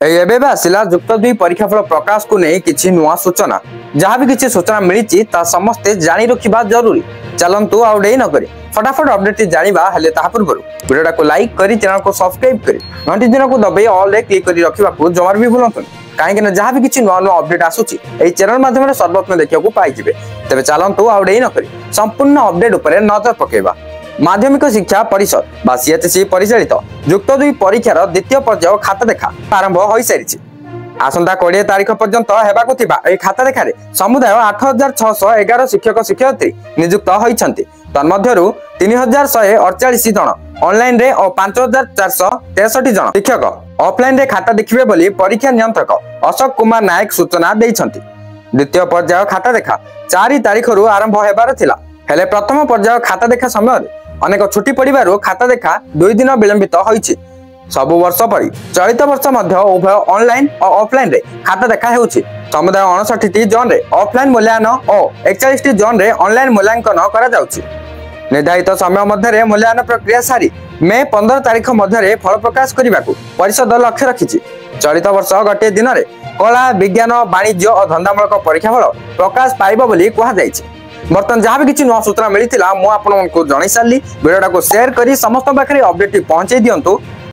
एबे आसला जुक्त 2 परीक्षाफल प्रकाश को नहीं किछि नुआ सूचना जहाँ भी किछि सूचना मिली समस्ते जानी रखा जरूरी। चलतु आउे न करी फटाफट अपडेट जाना हेले पूर्व वीडियो को लाइक करी चैनल को सब्सक्राइब करी घंटी को दबाई ऑल रे क्लिक करी रखा जमार भी भूलु कहीं जहाँ भी किछि नुआ नुआ अपडेट आसूची एई चैनल माध्यम सर्वप्रथम देखा पाइबे। तेज चलतु आउे न करी संपूर्ण अपडेट उपर नजर पकेबा। माध्यमिक शिक्षा परिषद बा सीएचसी परिचालित जुक्त 2 परीक्षार द्वितीय पर्याय खाता देखा आरंभ हो सारी। आसंता 20 तारीख पर्यंत हेबाकु थिबा एई खाता देखारे समुदाय 8611 शिक्षक शिक्षयित्री नियुक्त होइछन्ति। तन्मध्यरु 3148 जन ऑनलाइन रे और 5463 जन शिक्षक ऑफलाइन रे खाता देखिबे बोली परीक्षा नियंत्रक अशोक कुमार नायक सूचना दैछन्ति। द्वितीय पर्याय खाता देखा 4 तारीख रु आरंभ हेबार थिला हेले प्रथम पर्याय खाता देखा समय अनेक छुट्टी पड़ू खाता देखा 2 दिन विलंबित होइछि। सबु वर्ष परी चलित वर्ष मध्य उभय ऑनलाइन और ऑफलाइन रे खाता देखा हेउछि। समुदाय 59 जोन रे ऑफलाइन मूल्यांकन और 41 जोन रे ऑनलाइन मूल्यांकन करा जाउछि। निर्धारित समय मध्य मूल्यांकन प्रक्रिया सारी मे 15 तारीख मध्य फल प्रकाश करने को परिषद लक्ष्य रखिछि। चलित वर्ष गोटे दिन में कला विज्ञान वाणिज्य और धंदामूलक परीक्षा फल प्रकाश पाइब बोली कहा जायछि। बर्तमान जहाँ भी किसी नुआ सूचना मिली मुझे आपको जन सारी वीडियो को शेयर कर समस्त पाखे अपडेट पहुंचाई दिंतु।